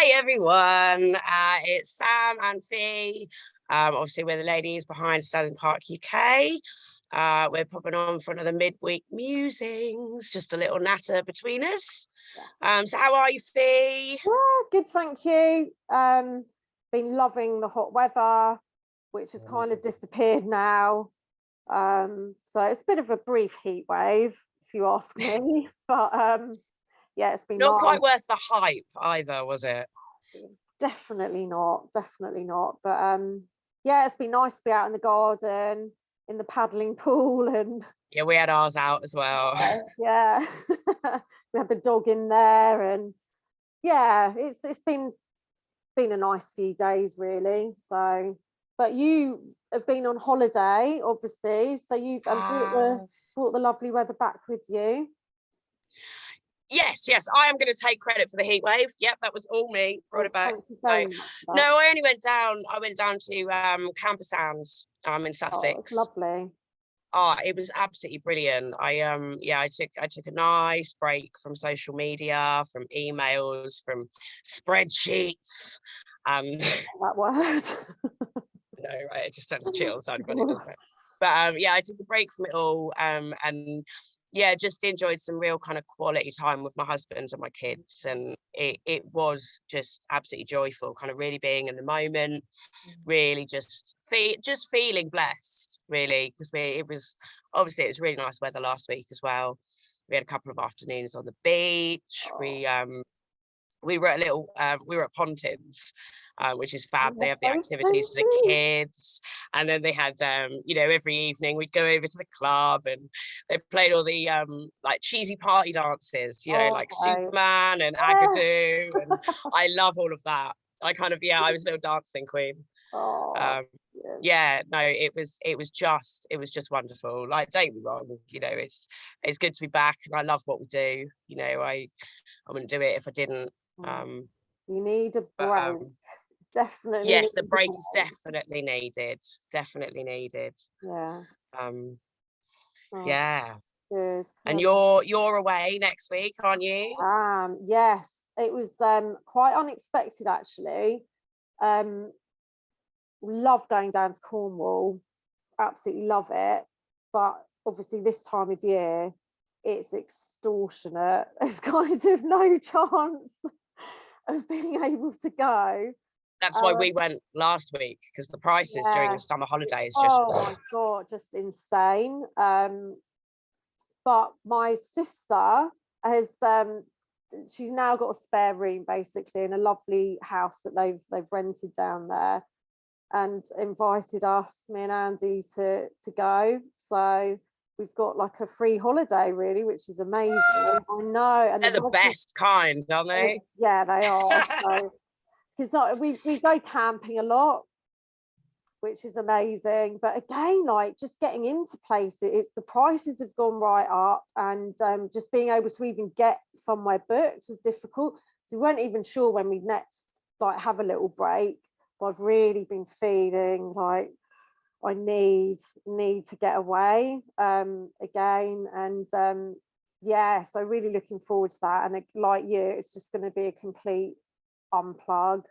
Hi everyone, it's Sam and Fee. Obviously we're the ladies behind Stanley Park UK. We're popping on for another midweek musings, just a little natter between us. So how are you, Fee? Yeah, good, thank you. Been loving the hot weather, which has kind of disappeared now. So it's a bit of a brief heat wave, if you ask me. But yeah, it's been Not nice. quite worth the hype either, was it? Definitely not. But yeah, it's been nice to be out in the garden, in the paddling pool, and Yeah, we had ours out as well. yeah, we had the dog in there, and yeah, it's been a nice few days really. So, but you have been on holiday, obviously, so you've brought the lovely weather back with you. Yes, I am going to take credit for the heat wave. Yep, that was all me. Brought it back. No, I only went down. I went down to Campersands in Sussex. Oh, it's lovely. Oh, it was absolutely brilliant. I took a nice break from social media, from emails, from spreadsheets. That word. No, right, it just sounds chill, sounds funny, doesn't it? But yeah, I took a break from it all, and yeah, just enjoyed some real kind of quality time with my husband and my kids, and it was just absolutely joyful, kind of really being in the moment, really just feeling blessed, really, because it was really nice weather last week as well. We had a couple of afternoons on the beach. We were at Pontins, which is fab. They have the activities for the kids, and then they had every evening we'd go over to the club and they played all the like cheesy party dances, like Superman and Agadoo, and I love all of that. I was a little dancing queen. It was just wonderful. Like, don't get me wrong, it's good to be back, and I love what we do. I wouldn't do it if I didn't. You need a break. Definitely. Yes, the break is definitely needed. Yeah. Yeah. Good. And you're away next week, aren't you? Yes, it was quite unexpected actually. Love going down to Cornwall, absolutely love it, but obviously this time of year it's extortionate. There's kind of no chance of being able to go. That's why we went last week, because the prices during the summer holidays my god, just insane. But my sister has she's now got a spare room basically in a lovely house that they've rented down there, and invited us, me and Andy, to go. So we've got like a free holiday really, which is amazing. I know, and they're the best kind, aren't they? Yeah, they are. So because we go camping a lot, which is amazing, but again, like, just getting into places, it's the prices have gone right up, and just being able to even get somewhere booked was difficult. So we weren't even sure when we'd next like have a little break. But I've really been feeling like I need to get away again, and so really looking forward to that. And like you, it's just going to be a complete unplug.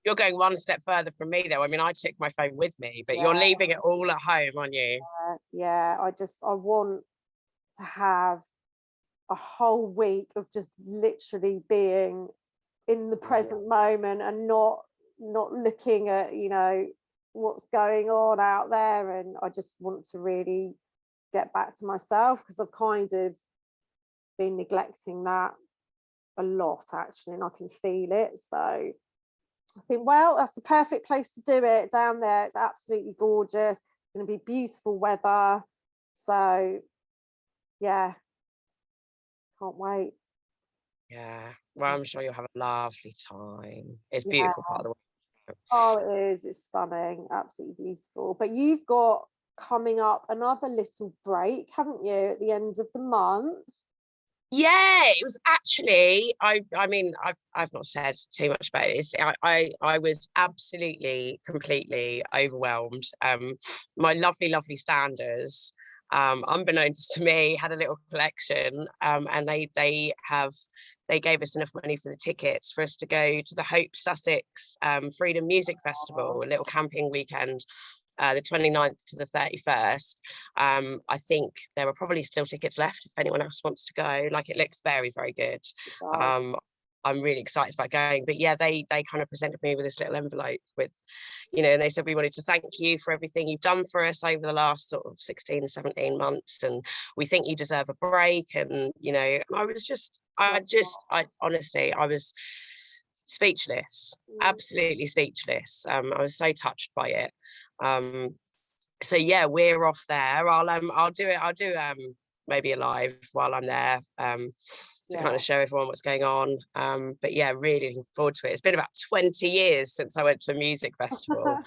You're going one step further from me though. I mean, I took my phone with me, but you're leaving it all at home, aren't you? Yeah, I want to have a whole week of just literally being in the present moment, and not looking at what's going on out there. And I just want to really get back to myself, because I've kind of been neglecting that a lot actually, and I can feel it. So I think, well, that's the perfect place to do it, down there. It's absolutely gorgeous. It's going to be beautiful weather. So yeah, can't wait. Yeah, well, I'm sure you'll have a lovely time. It's a beautiful part of the world. Oh, it is. It's stunning. Absolutely beautiful. But you've got coming up another little break, haven't you, at the end of the month? Yeah, it was actually, I mean, I've not said too much about it. I was absolutely, completely overwhelmed. My lovely standers unbeknownst to me, had a little collection, and they gave us enough money for the tickets for us to go to the Hope Sussex Freedom Music Festival, a little camping weekend, the 29th to the 31st. I think there are probably still tickets left if anyone else wants to go. Like, it looks very, very good. I'm really excited about going. But yeah, they kind of presented me with this little envelope with, you know, and they said, we wanted to thank you for everything you've done for us over the last sort of 16, 17 months. And we think you deserve a break. And, you know, I honestly, I was speechless, absolutely speechless. I was so touched by it. So yeah, we're off there. I'll do maybe a live while I'm there, to kind of show everyone what's going on. But yeah, really looking forward to it. It's been about 20 years since I went to a music festival.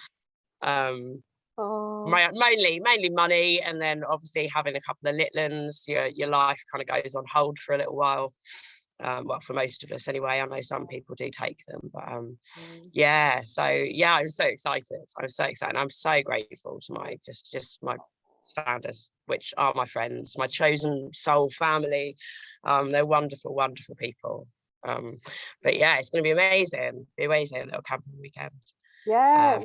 Mainly money, and then obviously having a couple of little ones, your life kind of goes on hold for a little while. Well, for most of us anyway. I know some people do take them, but yeah, so yeah, I'm so excited. I'm so grateful to my just my standers, which are my friends, my chosen soul family. They're wonderful people. But yeah, it's going to be amazing little camping weekend.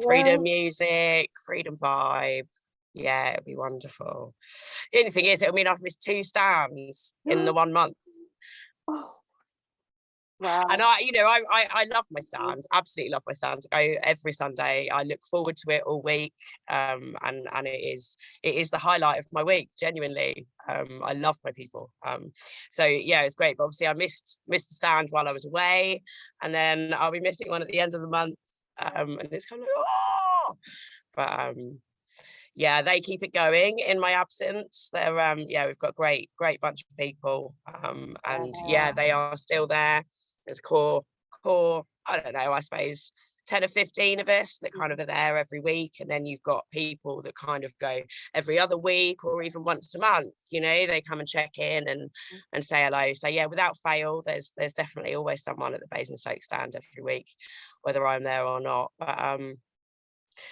Freedom music, freedom vibe. Yeah, it'll be wonderful. The only thing is, I mean, I've missed 2 stands in the 1 month. Wow. And I love my stand, absolutely love my stand. I go every Sunday. I look forward to it all week, and it is the highlight of my week, genuinely. I love my people. So yeah, it's great. But obviously I missed the stand while I was away, and then I'll be missing one at the end of the month. And it's kind of like, oh, but yeah, they keep it going in my absence. They're yeah, we've got great bunch of people, and yeah, they are still there. There's a core, I don't know, I suppose 10 or 15 of us that kind of are there every week, and then you've got people that kind of go every other week or even once a month. You know, they come and check in and say hello. So yeah, without fail, there's definitely always someone at the Basingstoke stand every week, whether I'm there or not. But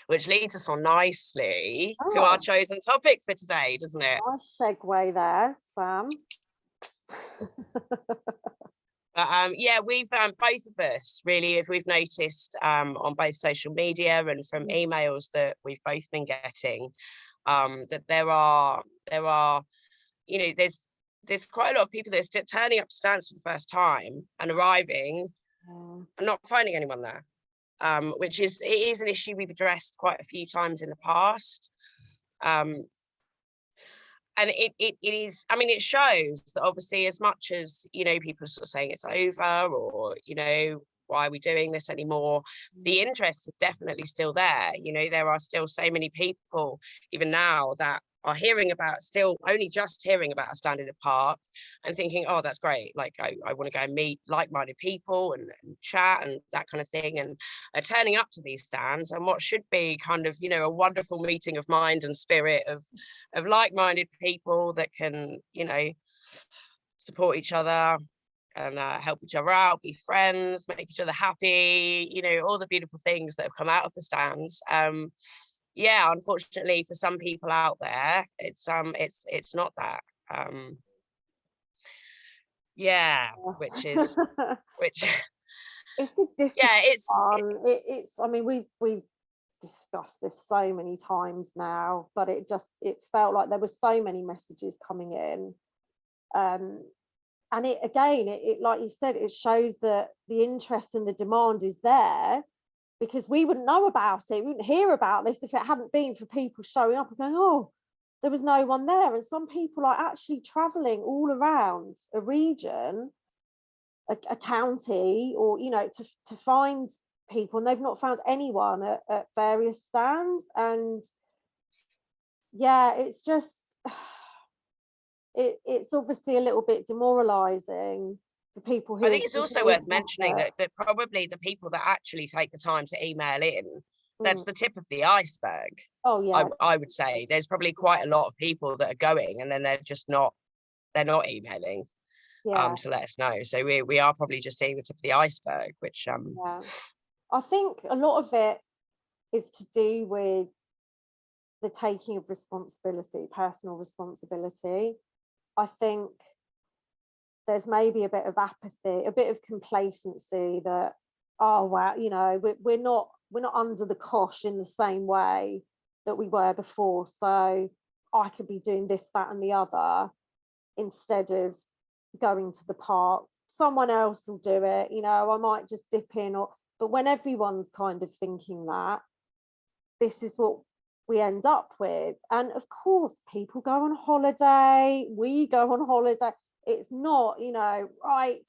which leads us on nicely to our chosen topic for today, doesn't it? Nice segue there, Sam. But yeah, we've both of us really, if we've noticed on both social media and from emails that we've both been getting, that there are, you know, there's quite a lot of people that are turning up to stands for the first time and arriving and not finding anyone there, which is an issue we've addressed quite a few times in the past. And it is, I mean, it shows that obviously, as much as, you know, people are sort of saying it's over, or, you know, why are we doing this anymore? The interest is definitely still there. You know, there are still so many people, even now, that are only just hearing about a stand in the park and thinking, oh, that's great. Like, I want to go and meet like-minded people and chat and that kind of thing. And turning up to these stands and what should be kind of, you know, a wonderful meeting of mind and spirit of like-minded people that can, you know, support each other and help each other out, be friends, make each other happy, you know, all the beautiful things that have come out of the stands. Yeah, unfortunately for some people out there, it's not that. Yeah, which it's a difficult one. Yeah, it's I mean, we've discussed this so many times now, but it felt like there were so many messages coming in, and it like you said, it shows that the interest and the demand is there, because we wouldn't know about it, we wouldn't hear about this if it hadn't been for people showing up and going, oh, there was no one there. And some people are actually traveling all around a region, a county, or, you know, to find people, and they've not found anyone at various stands. And yeah, it's just it's obviously a little bit demoralizing for people who I think it's also worth mentioning that probably the people that actually take the time to email in, that's the tip of the iceberg. Oh yeah, I would say there's probably quite a lot of people that are going and then they're not emailing to let us know. So we are probably just seeing the tip of the iceberg, which yeah. I think a lot of it is to do with the taking of responsibility, personal responsibility. I think there's maybe a bit of apathy, a bit of complacency that, oh wow, you know, we're not under the cosh in the same way that we were before, so I could be doing this, that and the other instead of going to the park. Someone else will do it, you know, I might just dip in. Or but when everyone's kind of thinking that, this is what we end up with. And of course people go on holiday, we go on holiday. It's not, you know, right,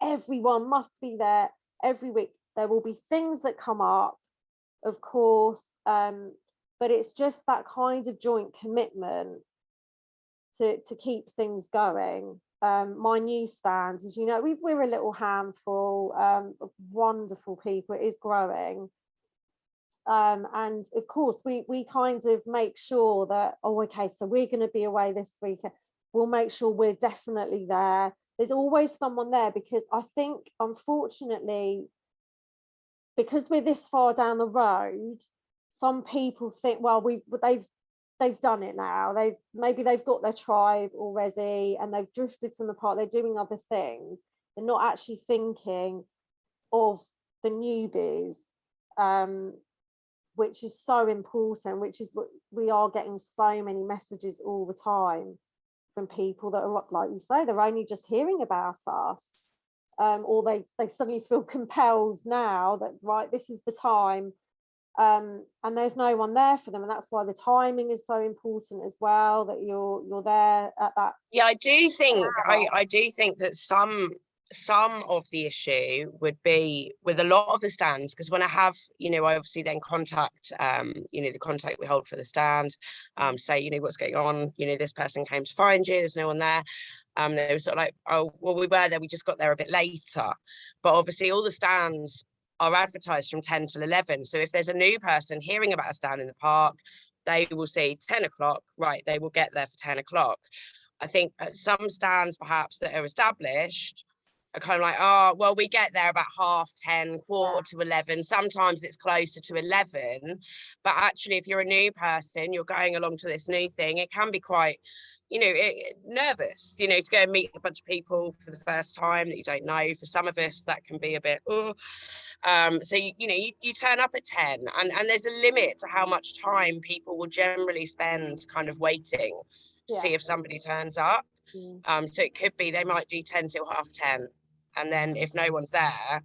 everyone must be there every week. There will be things that come up, of course, but it's just that kind of joint commitment to keep things going. My newsstands, as you know, we're a little handful of wonderful people. It is growing. And of course we kind of make sure that, oh okay, so we're going to be away this weekend, we'll make sure we're definitely there. There's always someone there, because I think unfortunately, because we're this far down the road, some people think, well, they've done it now, they've got their tribe already and they've drifted from the park, they're doing other things, they're not actually thinking of the newbies, which is so important, which is what we are getting so many messages all the time from people that are, like you say, they're only just hearing about us, or they suddenly feel compelled now that, right, this is the time, and there's no one there for them. And that's why the timing is so important as well, that you're there at that. Yeah, I do think that some of the issue would be with a lot of the stands, because when I have, you know, I obviously then contact, you know, the contact we hold for the stand, say, you know, what's going on, you know, this person came to find you, there's no one there. They were sort of like, oh, well, we were there, we just got there a bit later. But obviously all the stands are advertised from 10 till 11. So if there's a new person hearing about a stand in the park, they will see 10 o'clock, right, they will get there for 10 o'clock. I think some stands perhaps that are established are kind of like, oh, well, we get there about 10:30, quarter to 11. Sometimes it's closer to 11. But actually, if you're a new person, you're going along to this new thing, it can be quite, you know, nervous, you know, to go and meet a bunch of people for the first time that you don't know. For some of us, that can be a bit, oh. So, you know, you turn up at 10, and there's a limit to how much time people will generally spend kind of waiting to see if somebody turns up. So it could be they might do 10 till 10:30. And then if no one's there,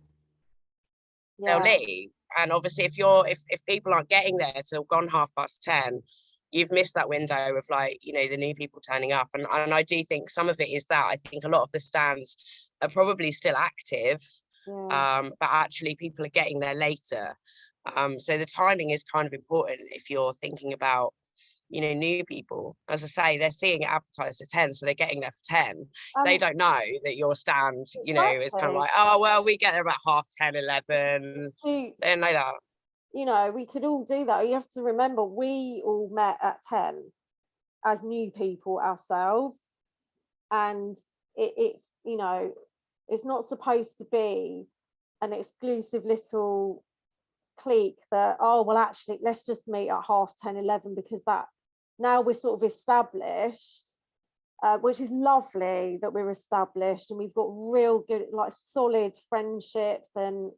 they'll leave. And obviously if people aren't getting there till gone 10:30, you've missed that window of, like, you know, the new people turning up. And I do think some of it is that I think a lot of the stands are probably still active, but actually people are getting there later. So the timing is kind of important if you're thinking about, you know, new people. As I say, they're seeing it advertised at 10, so they're getting there for 10. They don't know that your stand, you know, is kind of like, oh, well, we get there about 10:30, 11. They don't know that. You know, we could all do that. You have to remember, we all met at 10 as new people ourselves, and it's, you know, it's not supposed to be an exclusive little clique that, oh, well, actually, let's just meet at 10:30, 11, because that, now we're sort of established, which is lovely that we're established and we've got real good, like, solid friendships, and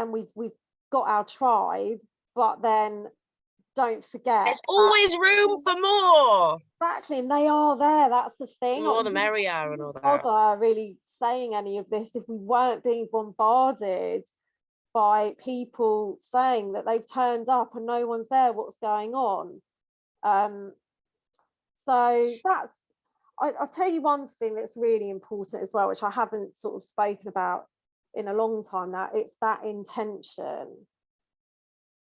we've got our tribe. But then don't forget, there's always room for more. Exactly, and they are there. That's the thing. More the merrier and all that. Bother really saying any of this if we weren't being bombarded by people saying that they've turned up and no one's there, what's going on. So that's, I'll tell you one thing that's really important as well, which I haven't sort of spoken about in a long time now. It's that intention.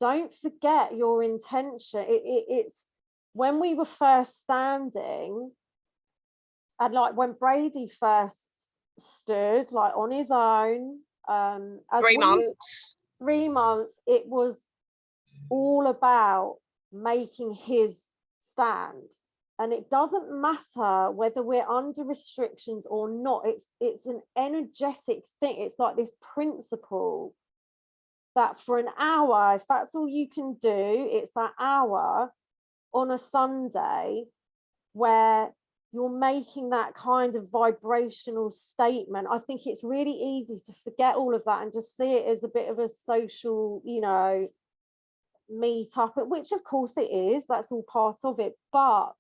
Don't forget your intention. It's when we were first standing, and like when Brady first stood, like on his own, 3 months. 3 months, it was all about making his stand. And it doesn't matter whether we're under restrictions or not. It's an energetic thing. It's like this principle that for an hour, if that's all you can do, it's that hour, on a Sunday where you're making that kind of vibrational statement. I think it's really easy to forget all of that and just see it as a bit of a social, you know, meet up, which of course it is, that's all part of it. But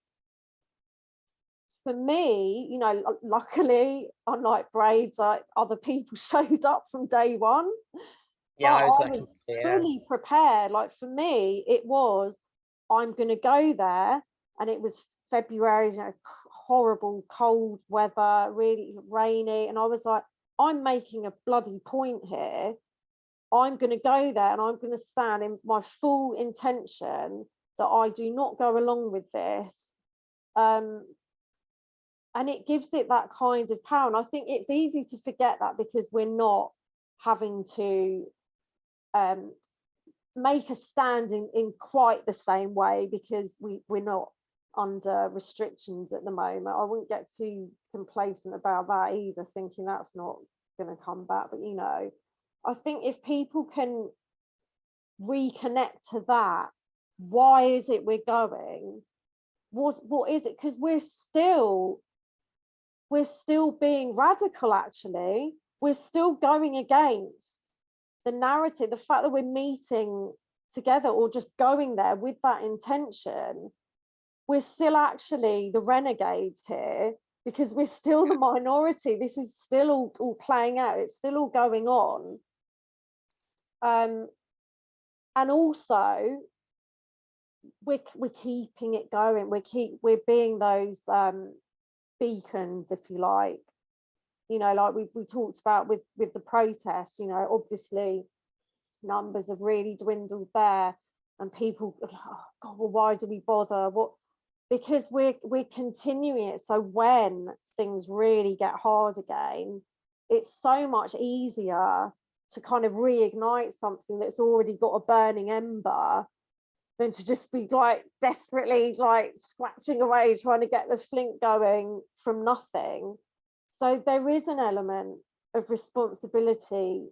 for me, you know, luckily, unlike braids, other people showed up from day one. Yeah, I was I lucky. was Yeah. fully prepared. Like for me, it was, I'm going to go there, and it was February, you know, horrible cold weather, really rainy, and I was like, I'm making a bloody point here. I'm going to go there and I'm going to stand in my full intention that I do not go along with this. And it gives it that kind of power. And I think it's easy to forget that because we're not having to make a stand in quite the same way, because we're not under restrictions at the moment. I wouldn't get too complacent about that either, thinking that's not going to come back. But, you know, I think if people can reconnect to that, why is it we're going? What is it? Because we're still being radical, actually. We're still going against the narrative, the fact that we're meeting together or just going there with that intention. We're still actually the renegades here, because we're still the minority. This is still all playing out. It's still all going on. And also we're keeping it going. We're being those beacons, if you like. You know, like we talked about with the protests, you know, obviously numbers have really dwindled there, and people, oh God, well, why do we bother? What? Because we're continuing it. So when things really get hard again, it's so much easier to kind of reignite something that's already got a burning ember than to just be like desperately like scratching away trying to get the flint going from nothing. So there is an element of responsibility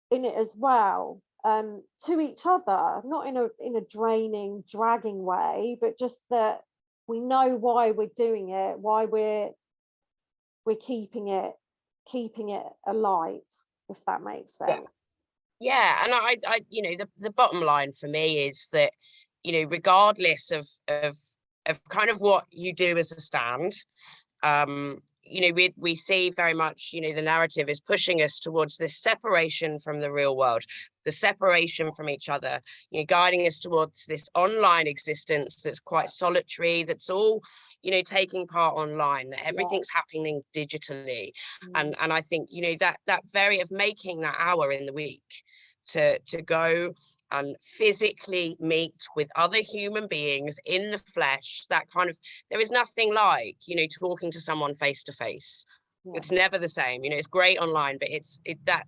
in it as well, to each other, not in a draining, dragging way, but just that we know why we're doing it, why we're keeping it alight, if that makes sense. Yeah, and I you know, the bottom line for me is that, you know, regardless of kind of what you do as a stand, you know, we see very much, you know, the narrative is pushing us towards this separation from the real world, the separation from each other, you know, guiding us towards this online existence that's quite solitary, that's all, you know, taking part online, that everything's happening digitally. And I think, you know, that very of making that hour in the week to go and physically meet with other human beings in the flesh, that kind of, there is nothing like, you know, talking to someone face to face. It's never the same. You know, it's great online, but it's that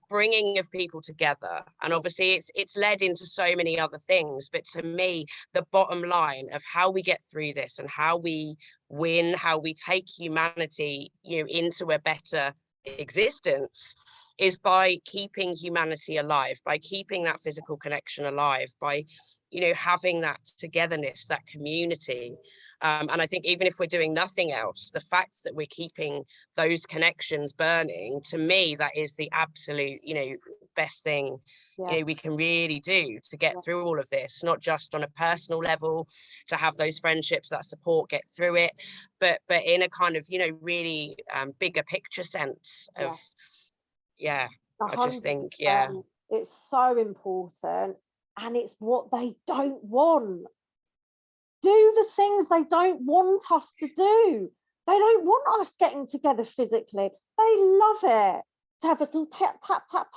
bringing of people together. And obviously it's led into so many other things, but to me, the bottom line of how we get through this and how we win, how we take humanity, you know, into a better existence, is by keeping humanity alive, by keeping that physical connection alive, by, you know, having that togetherness, that community. And I think even if we're doing nothing else, the fact that we're keeping those connections burning, to me, that is the absolute, you know, best thing, you know, we can really do to get through all of this, not just on a personal level, to have those friendships, that support, get through it, but in a kind of, you know, really bigger picture sense of, I just think, it's so important, and it's what they don't want. Do the things they don't want us to do. They don't want us getting together physically. They love it to have us all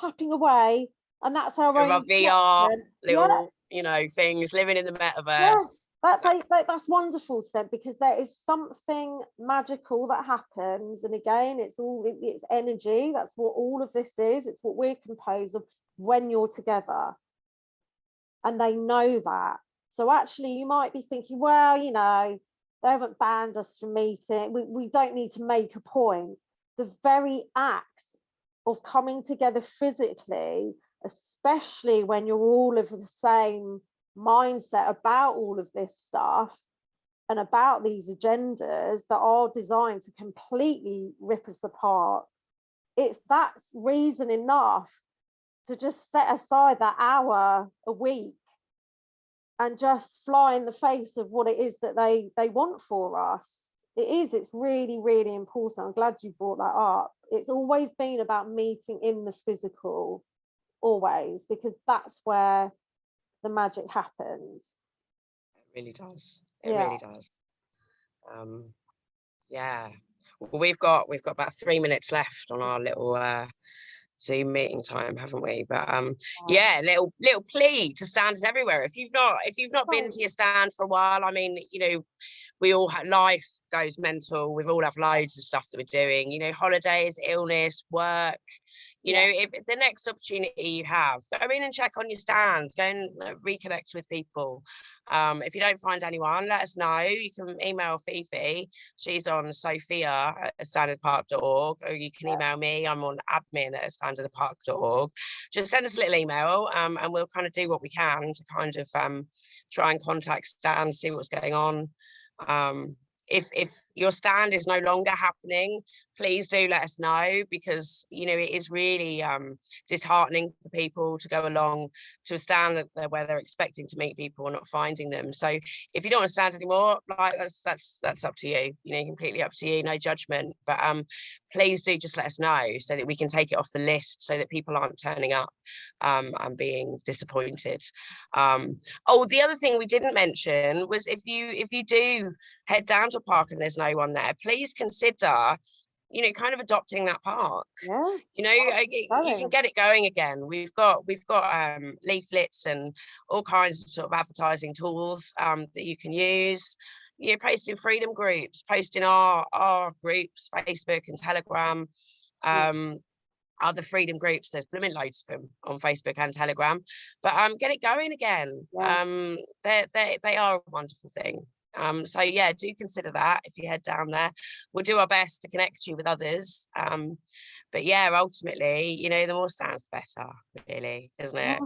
tapping away, and that's our own VR little, you know, things, living in the metaverse. That's wonderful to them, because there is something magical that happens. And again, it's energy. That's what all of this is. It's what we're composed of when you're together, and they know that. So actually you might be thinking, well, you know, they haven't banned us from meeting, we don't need to make a point. The very act of coming together physically, especially when you're all of the same mindset about all of this stuff and about these agendas that are designed to completely rip us apart, that's reason enough to just set aside that hour a week and just fly in the face of what it is that they want for us. It's really, really important. I'm glad you brought that up. It's always been about meeting in the physical, always, because that's where the magic happens. It really does. It really does. Yeah. Well, we've got about 3 minutes left on our little Zoom meeting time, haven't we? But yeah, little plea to stands everywhere. If you've not been to your stand for a while, I mean, you know, we all have, life goes mental. We've all have loads of stuff that we're doing, you know, holidays, illness, work. You know, if the next opportunity you have, go in and check on your stand, go and reconnect with people. If you don't find anyone, let us know. You can email Fifi. She's on sophia@standardpark.org, or you can email me. I'm on admin@standardpark.org. Just send us a little email, and we'll kind of do what we can to kind of try and contact stand, see what's going on. If your stand is no longer happening, please do let us know, because you know it is really disheartening for people to go along to a stand where they're expecting to meet people and not finding them. So if you don't want to stand anymore, like that's up to you, you know, completely up to you, no judgment. But please do just let us know so that we can take it off the list, so that people aren't turning up and being disappointed. Oh, the other thing we didn't mention was, if you do head down to a park and there's no one there, please consider, you know, kind of adopting that park. Yeah, you know, you can get it going again. We've got leaflets and all kinds of sort of advertising tools that you can use. You know, posting freedom groups, posting our groups, Facebook and Telegram, other freedom groups. There's blooming loads of them on Facebook and Telegram. But get it going again. They are a wonderful thing. So yeah, do consider that if you head down there. We'll do our best to connect you with others. But yeah, ultimately, you know, the more stands, the better, really, isn't it?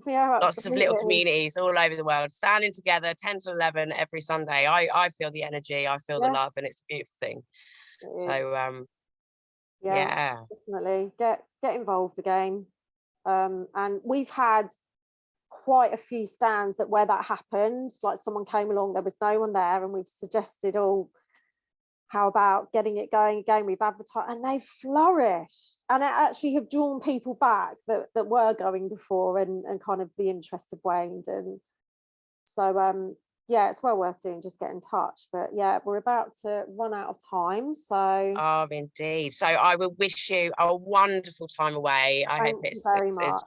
Yeah, Lots of little communities all over the world standing together 10 to 11 every Sunday. I feel the energy, I feel the love, and it's a beautiful thing. So yeah, definitely get involved again. And we've had quite a few stands where that happened, like someone came along, there was no one there, and we've suggested, oh, how about getting it going again? We've advertised, and they flourished, and it actually have drawn people back that were going before, and kind of the interest have waned. And so yeah, it's well worth doing. Just get in touch. But yeah, we're about to run out of time, so indeed. So I will wish you a wonderful time away. I hope it's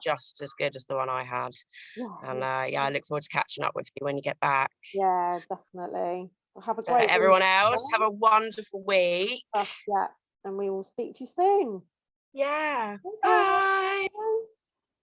just as good as the one I had. And yeah, I look forward to catching up with you when you get back. Yeah, definitely. Have a great everyone else, have a wonderful week. Yeah, and we will speak to you soon. Yeah. Bye.